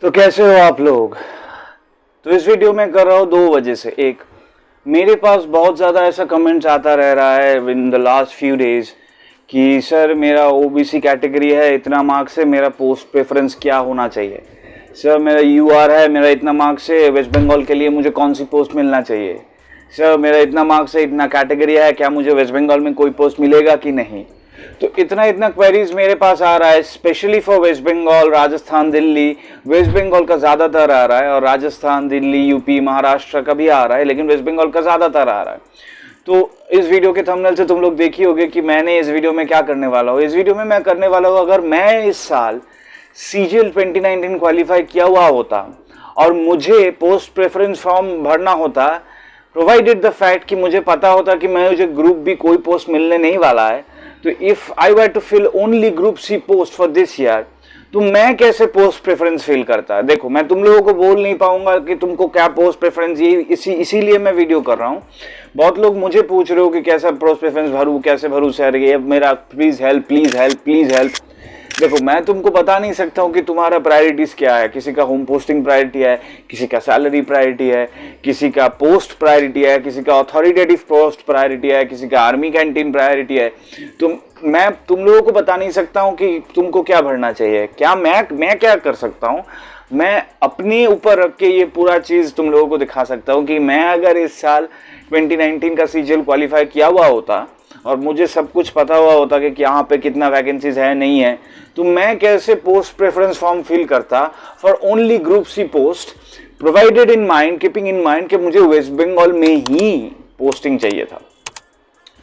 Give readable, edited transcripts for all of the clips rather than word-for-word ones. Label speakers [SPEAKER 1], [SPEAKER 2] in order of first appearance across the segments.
[SPEAKER 1] तो कैसे हो आप लोग। तो इस वीडियो में कर रहा हूँ दो वजह से। एक, मेरे पास बहुत ज़्यादा ऐसा कमेंट्स आता रह रहा है in the last few days कि सर मेरा ओबीसी कैटेगरी है, इतना मार्क्स है, मेरा पोस्ट प्रेफरेंस क्या होना चाहिए। सर मेरा यूआर है, मेरा इतना मार्क्स है, वेस्ट बंगाल के लिए मुझे कौन सी पोस्ट मिलना चाहिए। सर मेरा इतना मार्क्स है, इतना कैटेगरी है, क्या मुझे वेस्ट बंगाल में कोई पोस्ट मिलेगा कि नहीं। तो इतना क्वेरीज मेरे पास आ रहा है, specially for West Bengal, Rajasthan, Delhi. West Bengal का ज़्यादातर आ रहा है और राजस्थान, दिल्ली, यूपी, महाराष्ट्र का भी आ रहा है, लेकिन वेस्ट बंगाल का ज़्यादातर आ रहा है। तो इस वीडियो के थंबनेल से तुम लोग देख ही होगे कि मैंने इस वीडियो में क्या करने वाला हूँ। इस वीडियो में मैं करने वाला हूँ, अगर मैं इस साल सीजीएल 2019 क्वालिफाई किया हुआ होता और मुझे पोस्ट प्रेफरेंस फॉर्म भरना होता, प्रोवाइडेड द फैक्ट कि मुझे पता होता कि मुझे ग्रुप बी कोई पोस्ट मिलने नहीं वाला है, तो if I were to fill only group C post for this year, तो मैं कैसे पोस्ट प्रेफरेंस फिल करता। देखो, मैं तुम लोगों को बोल नहीं पाऊंगा कि तुमको क्या पोस्ट प्रेफरेंस, ये इसीलिए मैं वीडियो कर रहा हूँ। बहुत लोग मुझे पूछ रहे हो कि कैसा पोस्ट प्रेफरेंस भरूँ, कैसे भरूँ सर, ये मेरा please help, please help, please help. देखो, मैं तुमको बता नहीं सकता हूँ कि तुम्हारा प्रायोरिटीज क्या है। किसी का होम पोस्टिंग प्रायोरिटी है, किसी का सैलरी प्रायोरिटी है, किसी का पोस्ट प्रायोरिटी है, किसी का अथॉरिटेटिव पोस्ट प्रायोरिटी है, किसी का आर्मी कैंटीन प्रायोरिटी है। मैं तुम लोगों को बता नहीं सकता हूँ कि तुमको क्या भरना चाहिए। क्या मैं क्या कर सकता हूँ, मैं अपने ऊपर रख के ये पूरा चीज़ तुम लोगों को दिखा सकता हूँ कि मैं अगर इस साल 2019 का सीजीएल क्वालिफाई किया हुआ होता और मुझे सब कुछ पता हुआ होता कि यहाँ पे कितना वैकेंसीज है नहीं है, तो मैं कैसे पोस्ट प्रेफरेंस फॉर्म फिल करता for only group C post, provided in mind, keeping in mind कि मुझे वेस्ट बंगाल में ही पोस्टिंग चाहिए था।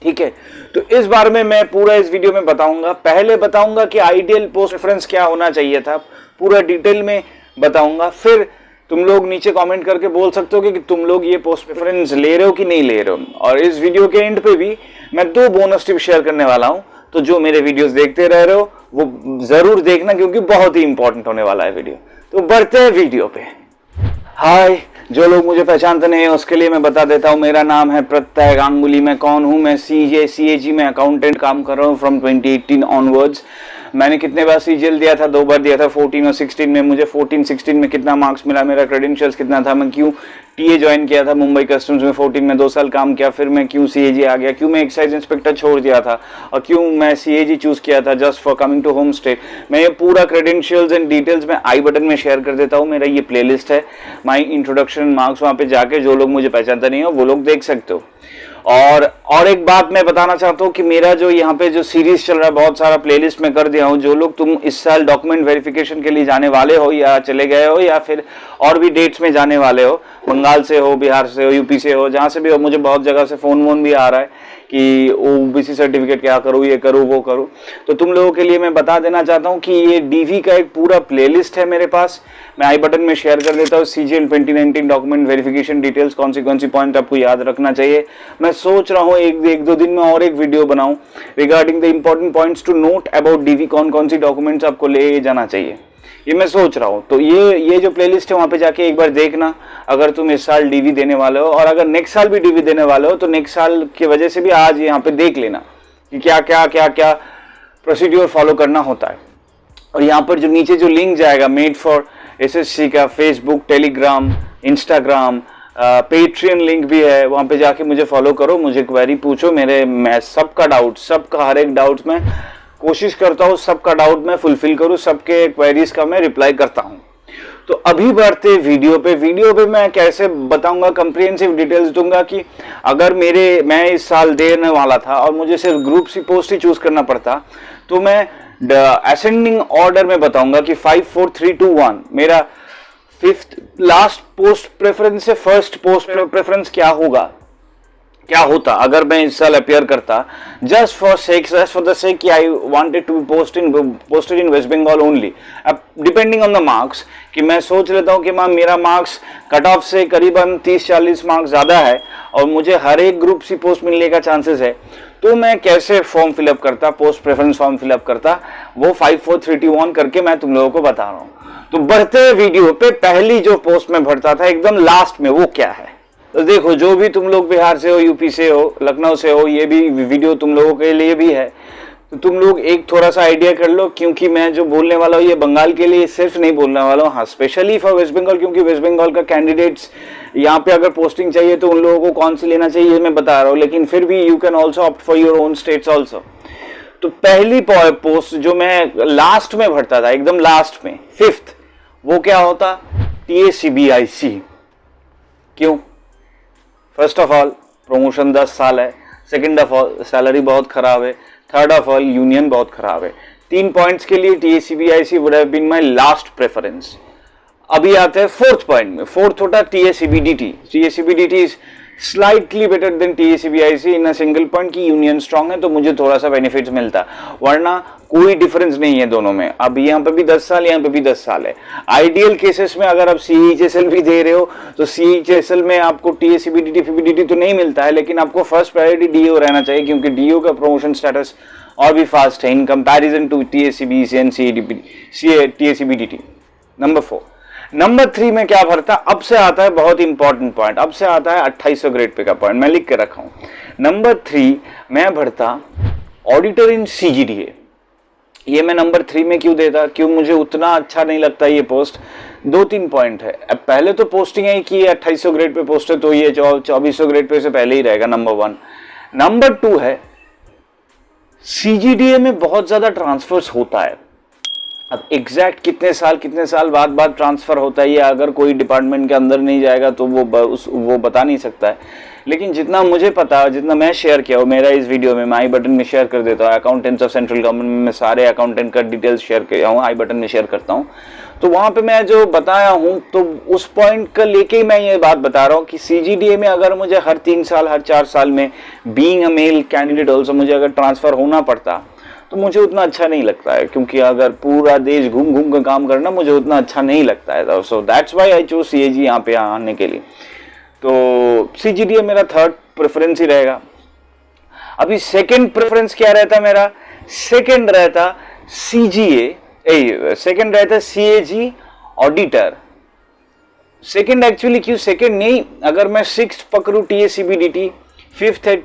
[SPEAKER 1] ठीक है, तो इस बारे में मैं पूरा इस वीडियो में बताऊंगा। पहले बताऊंगा कि आइडियल पोस्ट प्रेफरेंस क्या होना चाहिए था, पूरा डिटेल में बताऊंगा। फिर तुम लोग नीचे कमेंट करके बोल सकते हो कि तुम लोग ये पोस्ट प्रेफरेंस ले रहे हो कि नहीं ले रहे हो। और इस वीडियो के एंड पे भी मैं दो बोनस टिप शेयर करने वाला हूं, तो जो मेरे वीडियोस देखते रह रहे हो वो जरूर देखना, क्योंकि बहुत ही इंपॉर्टेंट होने वाला है वीडियो। तो बढ़ते हैं वीडियो पे। हाय, जो लोग मुझे पहचानते नहीं है उसके लिए मैं बता देता हूँ, मेरा नाम है प्रत्यय गांगुली। मैं कौन हूँ, मैं सीएजी में अकाउंटेंट काम कर रहा हूँ फ्रॉम 2018 ऑनवर्ड्स। मैंने कितने बार सीजीएल दिया था, 2 बार दिया था, 14 और 16 में। मुझे 14-16 में कितना मार्क्स मिला, मेरा क्रेडेंशियल्स कितना था, मैं क्यों टीए ज्वाइन किया था मुंबई कस्टम्स में, 14 में 2 साल काम किया, फिर मैं क्यों सीएजी आ गया, क्यों मैं एक्साइज इंस्पेक्टर छोड़ दिया था और क्यों मैं सीएजी चूज किया था just for coming to home stay. मैं ये पूरा क्रेडेंशियल्स एंड डिटेल्स में आई बटन में शेयर कर देता हूँ। मेरा ये प्लेलिस्ट है, माई इंट्रोडक्शन मार्क्स, वहाँ पे जाके जो लोग मुझे पहचानते नहीं हो वो लोग देख सकते हो। और एक बात मैं बताना चाहता हूँ कि मेरा जो यहाँ पे जो सीरीज चल रहा है, बहुत सारा प्लेलिस्ट में कर दिया हूँ। जो लोग तुम इस साल डॉक्यूमेंट वेरिफिकेशन के लिए जाने वाले हो या चले गए हो या फिर और भी डेट्स में जाने वाले हो, बंगाल से हो, बिहार से हो, यूपी से हो, जहाँ से भी हो, मुझे बहुत जगह से फोन वोन भी आ रहा है कि ओबीसी सर्टिफिकेट क्या करूँ, ये करूँ, वो करूँ। तो तुम लोगों के लिए मैं बता देना चाहता हूँ कि ये डीवी का एक पूरा प्लेलिस्ट है मेरे पास, मैं आई बटन में शेयर कर देता हूँ। सीजीएल 2019 डॉक्यूमेंट वेरिफिकेशन डिटेल्स, कौन सी पॉइंट आपको याद रखना चाहिए। मैं सोच रहा हूँ एक दो दिन में और एक वीडियो बनाऊं regarding the important points to note about DV, कौन सी डॉक्यूमेंट्स आपको ले जाना चाहिए, ये मैं सोच रहा हूँ। तो ये जो प्लेलिस्ट है वहाँ पे जाके एक बार देखना, अगर तुम इस साल डीवी देने वाले हो। और अगर नेक्स्ट साल भी डीवी देने वाले हो तो नेक्स्ट साल की वजह से भी आज यहाँ पे देख लेना कि क्या क्या क्या क्या प्रोसीड्योर फॉलो करना होता है। और यहाँ पर जो नीचे जो लिंक जाएगा मेड फॉर एसएससी का, Facebook, Telegram, Instagram, Patreon link भी है, वहाँ पे जाके मुझे फॉलो करो, मुझे क्वेरी पूछो। मैं सबका डाउट, सबका हर एक डाउट में कोशिश करता हूँ, सबका डाउट मैं फुलफिल करूँ, सबके क्वेरीज का मैं रिप्लाई करता हूँ। तो अभी बढ़ते वीडियो पे मैं कैसे बताऊंगा, कंप्रिहेंसिव डिटेल्स दूंगा कि अगर मैं इस साल देने वाला था और मुझे सिर्फ ग्रुप सी पोस्ट ही चूज करना पड़ता, तो मैं असेंडिंग ऑर्डर में बताऊंगा कि 5 4 3 2 1 मेरा फिफ्थ लास्ट पोस्ट प्रेफरेंस से फर्स्ट पोस्ट प्रेफरेंस क्या होता अगर मैं इस साल अपियर करता, जस्ट फॉर द सेक कि I wanted to be posted in West Bengal only. अब डिपेंडिंग ऑन द मार्क्स, कि मैं सोच लेता हूँ कि मेरा मार्क्स कट ऑफ से करीबन 30-40 मार्क्स ज़्यादा है और मुझे हर एक ग्रुप सी पोस्ट मिलने का चांसेस है, तो मैं कैसे फॉर्म फिलअप करता, पोस्ट प्रेफरेंस फॉर्म फिलअप करता, वो 5 4 3 2 1 करके मैं तुम लोगों को बता रहा हूँ। तो बढ़ते वीडियो पे, पहली जो पोस्ट में भरता था एकदम लास्ट में, वो क्या है। तो देखो, जो भी तुम लोग बिहार से हो, यूपी से हो, लखनऊ से हो, ये भी वीडियो तुम लोगों के लिए भी है। तो तुम लोग एक थोड़ा सा आइडिया कर लो, क्योंकि मैं जो बोलने वाला हूँ ये बंगाल के लिए सिर्फ नहीं बोलने वाला हूँ, हाँ स्पेशली फॉर वेस्ट बंगाल, क्योंकि वेस्ट बंगाल का कैंडिडेट्स यहाँ पे अगर पोस्टिंग चाहिए तो उन लोगों को कौन सी लेना चाहिए मैं बता रहा हूँ, लेकिन फिर भी you can also opt for your own states also. तो पहली पोस्ट जो मैं लास्ट में भरता था, एकदम लास्ट में, 5th, वो क्या होता, TACBIC। क्यों? फर्स्ट ऑफ ऑल प्रमोशन 10 साल है, सेकेंड ऑफ ऑल सैलरी बहुत खराब है, थर्ड ऑफ ऑल यूनियन बहुत खराब है। 3 पॉइंट्स के लिए TACBIC would have been my last preference. अभी आते हैं 4th पॉइंट में। 4th होता TACBDT। TACBDT is slightly better than TACBIC in a single point की यूनियन स्ट्रांग है तो मुझे थोड़ा सा बेनिफिट्स मिलता, वरना कोई डिफरेंस नहीं है दोनों में। अब यहाँ पे भी 10 साल, यहाँ पे भी 10 साल है। आइडियल केसेस में अगर आप CHSL भी दे रहे हो तो CHSL में आपको TACBDT FBDT तो नहीं मिलता है, लेकिन आपको फर्स्ट प्रायोरिटी DO रहना चाहिए, क्योंकि DO का प्रमोशन स्टेटस और भी फास्ट है in comparison to TACBC and TACBDT। Number 4। Number 3 में क्या भरता, अब से आता है बहुत इंपॉर्टेंट पॉइंट, अब से आता है 2800 ग्रेड पे का पॉइंट, मैं लिख के रखा हूं। नंबर 3 मैं भरता ऑडिटर इन CGDA। ये मैं नंबर 3 में क्यों देता, क्यों मुझे उतना अच्छा नहीं लगता ये पोस्ट। 2-3 पॉइंट है। अब पहले तो पोस्टिंग है कि 2800 ग्रेड पे पोस्ट है तो ये 2400 ग्रेड पे से पहले ही रहेगा, नंबर 1। नंबर 2 है CGDA में बहुत ज्यादा ट्रांसफर्स होता है। अब एग्जैक्ट कितने साल बाद ट्रांसफर होता है, ये अगर कोई डिपार्टमेंट के अंदर नहीं जाएगा तो वो बता नहीं सकता है, लेकिन जितना मुझे पता, जितना मैं शेयर किया हूँ मेरा इस वीडियो में, मैं आई बटन में शेयर कर देता हूँ। अकाउंटेंट्स ऑफ सेंट्रल गवर्नमेंट में सारे अकाउंटेंट का डिटेल्स शेयर किया हूँ, आई बटन में शेयर करता हूँ। तो वहां पे मैं जो बताया हूँ तो उस पॉइंट का लेके ही मैं ये बात बता रहा हूँ कि CGDA में अगर मुझे हर 3 साल, हर 4 साल में being a male candidate also मुझे अगर ट्रांसफर होना पड़ता तो मुझे उतना अच्छा नहीं लगता है, क्योंकि अगर पूरा देश घूम घूम कर काम करना मुझे उतना अच्छा नहीं लगता है। So that's why I choose CAG यहाँ पे आने के लिए। तो CGDA मेरा 3rd प्रेफरेंस ही रहेगा। अभी 2nd प्रेफरेंस क्या रहता मेरा, 2nd रहता सेकंड रहता CAG ऑडिटर। 2nd एक्चुअली क्यों 2nd नहीं, अगर मैं 6th पकड़ू TACBDT, 5th है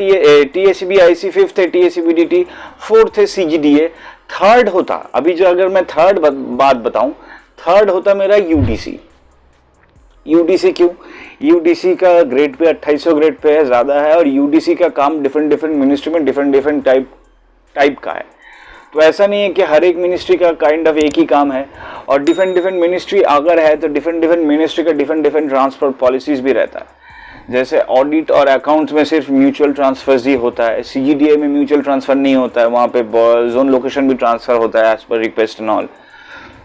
[SPEAKER 1] TACBIC, 5th है TACBDT, 4th है CGDA, 3rd होता, अभी जो अगर मैं 3rd बात बताऊं, 3rd होता मेरा UDC। UDC क्यों, UDC का ग्रेड पे 2800 ग्रेड पे है, ज्यादा है, और UDC का काम डिफरेंट मिनिस्ट्री में डिफरेंट टाइप का है। तो ऐसा नहीं है कि हर एक मिनिस्ट्री का काइंड ऑफ एक ही काम है, और डिफरेंट मिनिस्ट्री अगर है तो डिफरेंट मिनिस्ट्री का डिफरेंट ट्रांसफर पॉलिसीज भी रहता है। जैसे ऑडिट और अकाउंट्स में सिर्फ म्यूचुअल ट्रांसफर ही होता है, CGDA में म्यूचुअल ट्रांसफर नहीं होता है, वहाँ पे जोन लोकेशन भी ट्रांसफर होता है as per request and all.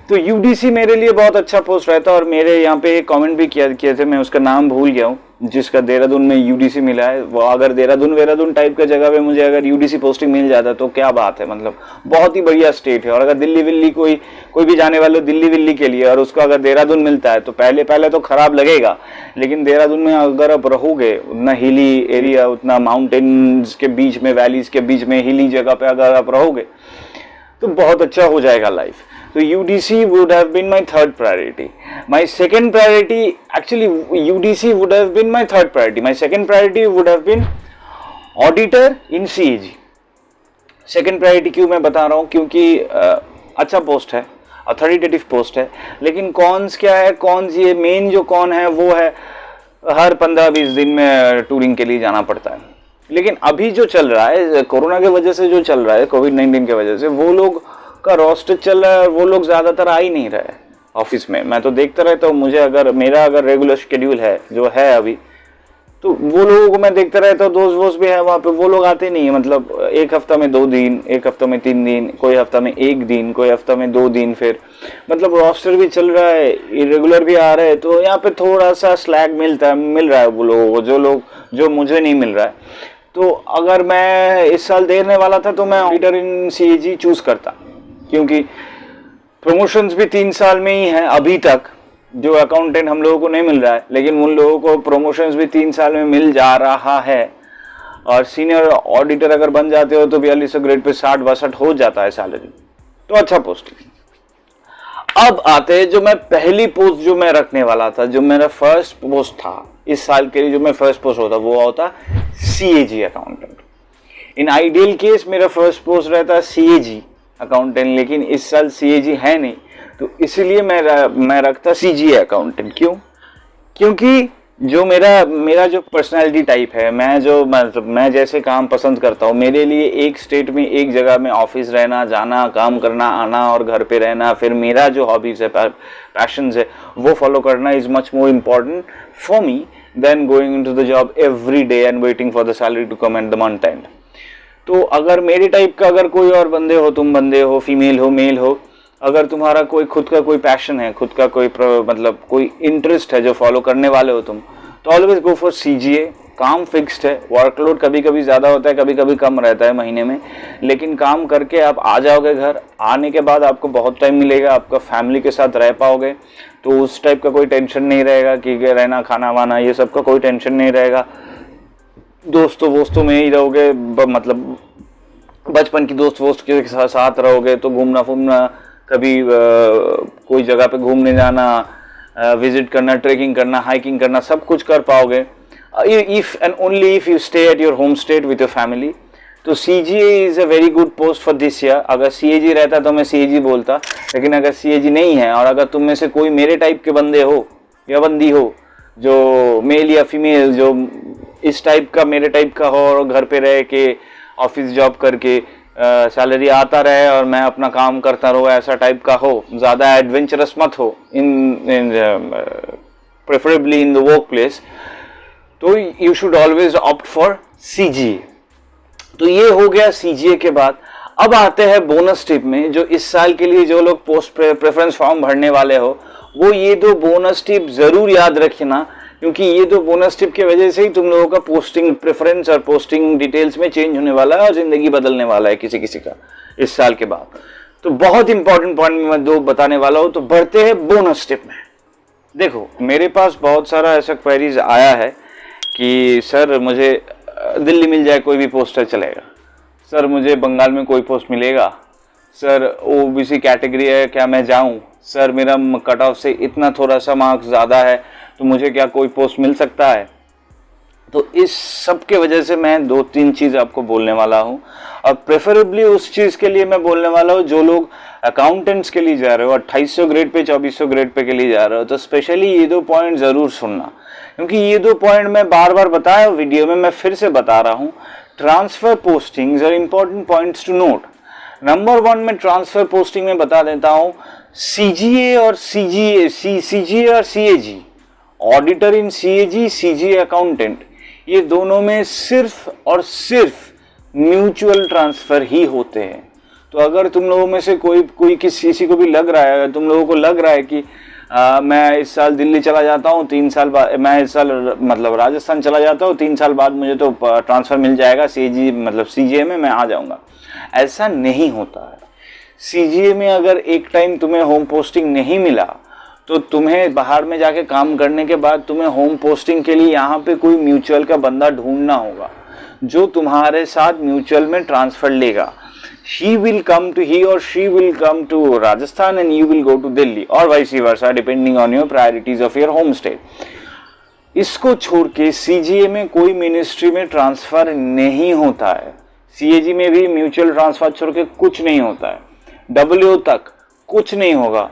[SPEAKER 1] तो UDC मेरे लिए बहुत अच्छा पोस्ट रहता है, और मेरे यहाँ पे एक कमेंट भी किए थे, मैं उसका नाम भूल गया हूँ, जिसका देहरादून में UDC मिला है। वो अगर देहरादून टाइप का जगह पे मुझे अगर UDC पोस्टिंग मिल जाता तो क्या बात है, मतलब बहुत ही बढ़िया स्टेट है। और अगर दिल्ली कोई भी जाने वाले दिल्ली के लिए और उसको अगर देहरादून मिलता है तो पहले तो खराब लगेगा, लेकिन देहरादून में अगर आप रहोगे, उतना हिली एरिया, उतना माउंटेन्स के बीच में, वैलीज के बीच में, हिली जगह पे अगर आप रहोगे तो बहुत अच्छा हो जाएगा life. So UDC would have been my 3rd priority. My 2nd priority, actually UDC would have been my 3rd priority. My 2nd priority would have been auditor in CAG. 2nd priority क्यों मैं बता रहा हूँ, क्योंकि अच्छा post है, authoritative post है, लेकिन कॉन्स क्या है, कॉन्स ये मेन जो कॉन है वो है हर 15-20 दिन में टूरिंग के लिए जाना पड़ता है। लेकिन अभी जो चल रहा है कोरोना की वजह से, जो चल रहा है COVID-19 की वजह से, वो लोग का रोस्टर चल रहा है, वो लोग ज्यादातर आ ही नहीं रहे ऑफिस में। मैं तो देखता रहता हूँ, मुझे मेरा अगर रेगुलर शेड्यूल है जो है अभी, तो वो लोगों को मैं देखता रहता हूँ, दोस्त भी है वहाँ पे, वो लोग आते नहीं है। मतलब एक हफ्ता में 2 दिन, एक हफ्ता में 3 दिन, कोई हफ्ता में 1 दिन, कोई हफ्ता में 2 दिन, फिर मतलब रोस्टर भी चल रहा है, इरेगुलर भी आ रहे हैं, तो यहाँ पे थोड़ा सा स्लैग मिल रहा है वो लोगों को, जो मुझे नहीं मिल रहा है। तो अगर मैं इस साल देने वाला था तो मैं ऑडिटर इन CAG चूज करता, क्योंकि प्रमोशंस भी 3 साल में ही है अभी तक, जो अकाउंटेंट हम लोगों को नहीं मिल रहा है, लेकिन उन लोगों को प्रमोशंस भी 3 साल में मिल जा रहा है। और सीनियर ऑडिटर अगर बन जाते हो तो 4200 ग्रेड पे 60-62 हो जाता है सैलरी, तो अच्छा पोस्ट। अब आते हैं जो मैं पहली पोस्ट जो मैं रखने वाला था, जो मेरा फर्स्ट पोस्ट था इस साल के लिए, जो मैं फर्स्ट पोस्ट होता वो होता CAG accountant. In ideal case मेरा फर्स्ट पोस्ट रहता है CAG अकाउंटेंट, लेकिन इस साल CAG है नहीं, तो इसीलिए मैं रखता CGA अकाउंटेंट। क्यों? क्योंकि जो मेरा जो पर्सनालिटी टाइप है, मैं जैसे काम पसंद करता हूँ, मेरे लिए एक स्टेट में एक जगह में ऑफिस रहना, जाना, काम करना, आना और घर पे रहना, फिर मेरा जो हॉबीज है, पैशंस है, वो फॉलो करना is much more important for me than going into the job every day and waiting for the salary to come at the month end. तो अगर मेरे टाइप का अगर कोई और बंदे हो, तुम बंदे हो, फीमेल हो, मेल हो, अगर तुम्हारा कोई खुद का कोई पैशन है, खुद का कोई मतलब कोई इंटरेस्ट है जो फॉलो करने वाले हो तुम, तो ऑलवेज गो फॉर CGA। काम फिक्स्ड है, वर्कलोड कभी कभी ज़्यादा होता है, कभी कभी कम रहता है महीने में, लेकिन काम करके आप आ जाओगे घर, आने के बाद आपको बहुत टाइम मिलेगा, आपका फैमिली के साथ रह पाओगे, तो उस टाइप का कोई टेंशन नहीं रहेगा कि रहना, खाना वाना, ये सब का कोई टेंशन नहीं रहेगा। दोस्तों में ही रहोगे, मतलब बचपन की दोस्त के साथ रहोगे, तो घूमना फूमना, कभी कोई जगह पे घूमने जाना, विजिट करना, ट्रेकिंग करना, हाइकिंग करना, सब कुछ कर पाओगे if and only if you stay at your home state with your family. तो CGA is a very good post for this year. अगर CAG रहता तो मैं CAG बोलता, लेकिन अगर CAG नहीं है और अगर तुम में से कोई मेरे टाइप के बंदे हो या बंदी हो, जो मेल या फीमेल, जो इस टाइप का मेरे टाइप का हो और घर पे रह के ऑफिस जॉब करके सैलरी आता रहे और मैं अपना काम करता रहूँ, ऐसा टाइप का हो, ज़्यादा एडवेंचरस मत हो in preferably in the work place, तो you should always opt for CGA। तो ये हो गया CGA के बाद। अब आते हैं बोनस टिप में, जो इस साल के लिए जो लोग पोस्ट प्रेफरेंस फॉर्म भरने वाले हो, वो ये दो बोनस टिप जरूर याद रखना, क्योंकि ये दो बोनस टिप की वजह से ही तुम लोगों का पोस्टिंग प्रेफरेंस और पोस्टिंग डिटेल्स में चेंज होने वाला है और जिंदगी बदलने वाला है किसी किसी का इस साल के बाद। तो बहुत इंपॉर्टेंट पॉइंट मैं दो बताने वाला हूँ। तो बढ़ते हैं बोनस टिप में। देखो, मेरे पास बहुत सारा ऐसा क्वेरीज आया है कि सर मुझे दिल्ली मिल जाए कोई भी पोस्ट है चलेगा, सर मुझे बंगाल में कोई पोस्ट मिलेगा, सर OBC कैटेगरी है क्या मैं जाऊं, सर मेरा कट ऑफ से इतना थोड़ा सा मार्क्स ज़्यादा है तो मुझे क्या कोई पोस्ट मिल सकता है। तो इस सब के वजह से मैं 2-3 चीज़ आपको बोलने वाला हूं, और प्रेफरेबली उस चीज़ के लिए मैं बोलने वाला हूं जो लोग अकाउंटेंट्स के लिए जा रहे हो, 2800 ग्रेड पे 2400 ग्रेड पे के लिए जा रहे हो, तो स्पेशली ये 2 पॉइंट ज़रूर सुनना, क्योंकि ये 2 पॉइंट मैं बार बार बताया वीडियो में, मैं फिर से बता रहा हूँ। Transfer postings are important points to note. Number 1 में ट्रांसफर पोस्टिंग में बता देता हूँ, CGA और CAG, auditor in CAG, CGA accountant, ये दोनों में सिर्फ और सिर्फ म्यूचुअल ट्रांसफर ही होते हैं। तो अगर तुम लोगों में से कोई किसी को भी लग रहा है, अगर तुम लोगों को लग रहा है कि मैं इस साल दिल्ली चला जाता हूँ, 3 साल बाद मैं इस साल मतलब राजस्थान चला जाता हूँ, 3 साल बाद मुझे तो ट्रांसफर मिल जाएगा CAG मतलब CGA में मैं आ जाऊँगा, ऐसा नहीं होता है। CGA में अगर एक टाइम तुम्हें होम पोस्टिंग नहीं मिला, तो तुम्हें बाहर में जाके काम करने के बाद तुम्हें होम पोस्टिंग के लिए यहाँ पे कोई म्यूचुअल का बंदा ढूंढना होगा जो तुम्हारे साथ म्यूचुअल में ट्रांसफर लेगा। he or she will come to Rajasthan and you will go to Delhi, or vice versa depending on your priorities of your home state. इसको छोड़ के CGA में कोई मिनिस्ट्री में ट्रांसफर नहीं होता है, CAG में भी म्यूचुअल ट्रांसफर छोड़ के कुछ नहीं होता है, WO तक कुछ नहीं होगा,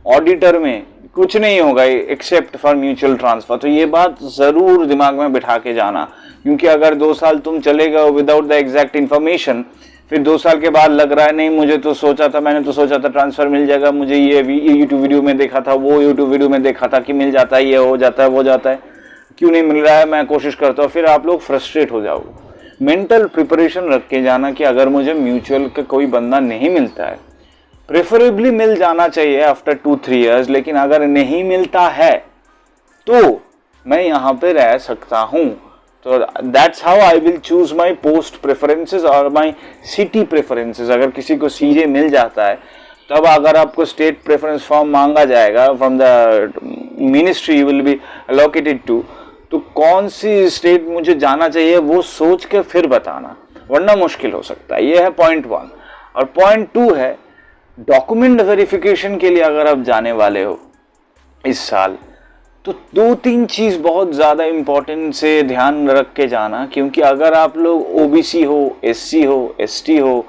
[SPEAKER 1] ऑडिटर में कुछ नहीं होगा एक्सेप्ट फॉर म्यूचुअल ट्रांसफर। तो ये बात जरूर दिमाग में बिठा के जाना, क्योंकि अगर 2 साल तुम चले गए विदाउट द एग्जैक्ट इन्फॉर्मेशन, फिर 2 साल के बाद लग रहा है नहीं मैंने तो सोचा था ट्रांसफर मिल जाएगा, मुझे ये यूट्यूब वीडियो में देखा था, वो यूट्यूब वीडियो में देखा था कि मिल जाता है, ये हो जाता है, वो जाता है, क्यों नहीं मिल रहा है, मैं कोशिश करता हूँ, फिर आप लोग फ्रस्ट्रेट हो जाओगे। मेंटल प्रिपरेशन रख के जाना कि अगर मुझे म्यूचुअल का कोई बंदा नहीं मिलता है, प्रेफरेबली मिल जाना चाहिए आफ्टर 2-3 इयर्स, लेकिन अगर नहीं मिलता है तो मैं यहाँ पे रह सकता हूँ। तो that's how I will choose my post preferences और माई सिटी प्रेफरेंसेस। अगर किसी को CJ मिल जाता है, तब अगर आपको स्टेट प्रेफरेंस फॉर्म मांगा जाएगा from the ministry you will be allocated to, तो कौन सी स्टेट मुझे जाना चाहिए वो सोच के फिर बताना, वरना मुश्किल हो सकता है। ये है पॉइंट 1। और पॉइंट 2 है डॉक्यूमेंट वेरिफिकेशन के लिए अगर आप जाने वाले हो इस साल, तो 2-3 चीज़ बहुत ज़्यादा इम्पोर्टेंट से ध्यान रख के जाना, क्योंकि अगर आप लोग ओबीसी हो, एससी हो, एसटी हो,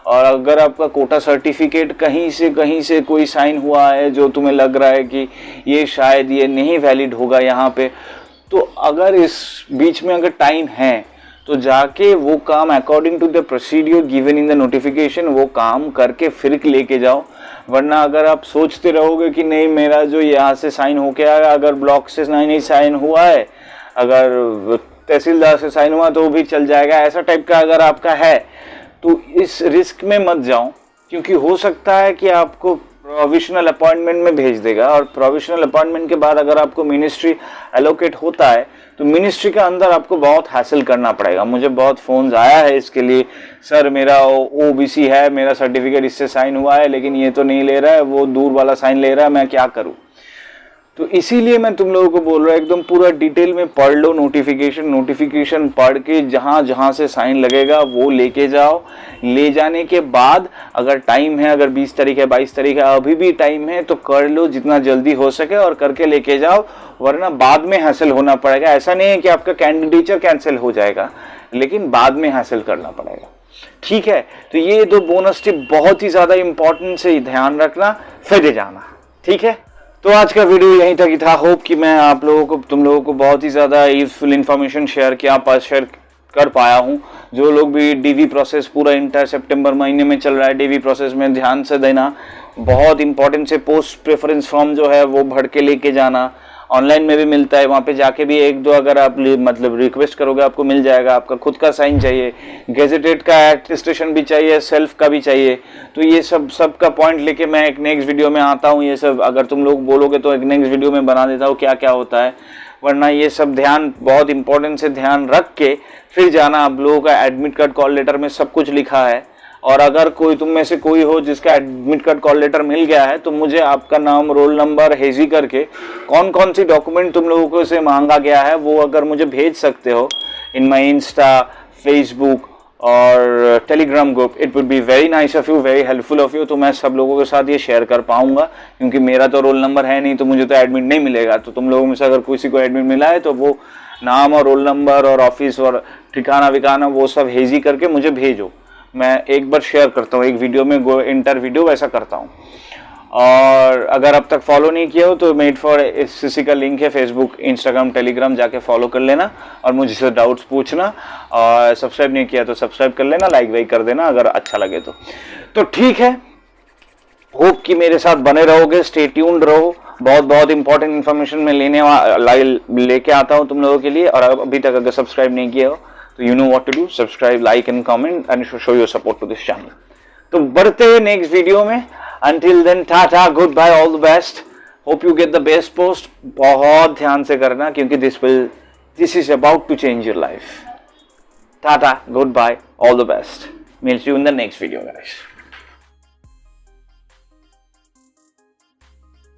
[SPEAKER 1] और अगर आपका कोटा सर्टिफिकेट कहीं से कोई साइन हुआ है जो तुम्हें लग रहा है कि ये शायद ये नहीं वैलिड होगा यहाँ पे, तो अगर इस बीच में अगर टाइम है तो जाके वो काम according to the procedure given in the notification वो काम करके फिर लेके जाओ। वरना अगर आप सोचते रहोगे कि नहीं मेरा जो यहाँ से साइन होके आया, अगर ब्लॉक से नहीं साइन हुआ है, अगर तहसीलदार से साइन हुआ तो भी चल जाएगा, ऐसा टाइप का अगर आपका है तो इस रिस्क में मत जाओ, क्योंकि हो सकता है कि आपको प्रोविजनल अपॉइंटमेंट में भेज देगा, और प्रोविजनल अपॉइंटमेंट के बाद अगर आपको मिनिस्ट्री एलोकेट होता है तो मिनिस्ट्री के अंदर आपको बहुत हासिल करना पड़ेगा। मुझे बहुत फ़ोन्स आया है इसके लिए, सर मेरा ओबीसी है, मेरा सर्टिफिकेट इससे साइन हुआ है लेकिन ये तो नहीं ले रहा है, वो दूर वाला साइन ले रहा है, मैं क्या करूँ। तो इसीलिए मैं तुम लोगों को बोल रहा हूँ एकदम पूरा डिटेल में पढ़ लो नोटिफिकेशन पढ़ के जहाँ जहाँ से साइन लगेगा वो लेके जाओ। ले जाने के बाद अगर टाइम है, अगर 20 तारीख है, 22 तारीख है, अभी भी टाइम है तो कर लो जितना जल्दी हो सके और करके लेके जाओ, वरना बाद में हासिल होना पड़ेगा। ऐसा नहीं है कि आपका कैंडिडेचर कैंसिल हो जाएगा, लेकिन बाद में हासिल करना पड़ेगा। ठीक है, तो ये 2 बोनस टिप बहुत ही ज़्यादा इंपॉर्टेंट से ध्यान रखना, फिर जाना। ठीक है, तो आज का वीडियो यहीं तक ही था। होप कि मैं आप लोगों को, तुम लोगों को बहुत ही ज़्यादा यूजफुल इन्फॉर्मेशन शेयर कर पाया हूँ। जो लोग भी डीवी प्रोसेस पूरा इंटर सितंबर महीने में चल रहा है, डीवी प्रोसेस में ध्यान से देना, बहुत इंपॉर्टेंट से पोस्ट प्रेफरेंस फॉर्म जो है वो भर के लेके जाना। ऑनलाइन में भी मिलता है, वहाँ पे जाके भी 1-2 अगर आप मतलब रिक्वेस्ट करोगे आपको मिल जाएगा। आपका खुद का साइन चाहिए, गेजेटेड का एटेस्टेशन भी चाहिए, सेल्फ का भी चाहिए। तो ये सब का पॉइंट लेके मैं एक नेक्स्ट वीडियो में आता हूँ। ये सब अगर तुम लोग बोलोगे तो एक नेक्स्ट वीडियो में बना देता हूँ क्या क्या होता है। वरना ये सब ध्यान बहुत इंपॉर्टेंट से ध्यान रख के फिर जाना। आप लोगों का एडमिट कार्ड कॉल लेटर में सब कुछ लिखा है, और अगर कोई तुम में से कोई हो जिसका एडमिट कार्ड कॉल लेटर मिल गया है तो मुझे आपका नाम, रोल नंबर हेजी करके कौन कौन सी डॉक्यूमेंट तुम लोगों को से मांगा गया है वो अगर मुझे भेज सकते हो इन माई इंस्टा, फेसबुक और Telegram group, it would be very nice of you, very helpful of you. तो मैं सब लोगों के साथ ये शेयर कर पाऊंगा, क्योंकि मेरा तो रोल नंबर है नहीं तो मुझे तो एडमिट नहीं मिलेगा। तो तुम लोगों में से अगर किसी को एडमिट मिला है तो वो नाम और रोल नंबर और ऑफिस और ठिकाना विकाना वो सब हेजी करके मुझे भेजो। मैं एक बार शेयर करता हूँ, एक वीडियो में इंटर वीडियो वैसा करता हूँ। और अगर अब तक फॉलो नहीं किया हो तो मेड फॉर एससीसी का लिंक है, फेसबुक, इंस्टाग्राम, टेलीग्राम, जाके फॉलो कर लेना और मुझसे डाउट्स पूछना। और सब्सक्राइब नहीं किया तो सब्सक्राइब कर लेना, लाइक वाइक कर देना अगर अच्छा लगे तो ठीक है। होप कि मेरे साथ बने रहोगे, स्टे ट्यून्ड रहो। बहुत इंपॉर्टेंट इन्फॉर्मेशन मैं लेके आता हूँ तुम लोगों के लिए। और अभी तक अगर सब्सक्राइब नहीं किया हो तो you know what to do, subscribe, like and comment and show your support to this channel। तो बढ़ते हैं नेक्स्ट वीडियो में। Until then, ta-ta, good bye, all the best. Hope you get the best post. बहुत ध्यान से करना क्योंकि this is about to change your life। Ta-ta, good bye, all the best. Meet you in the next video guys।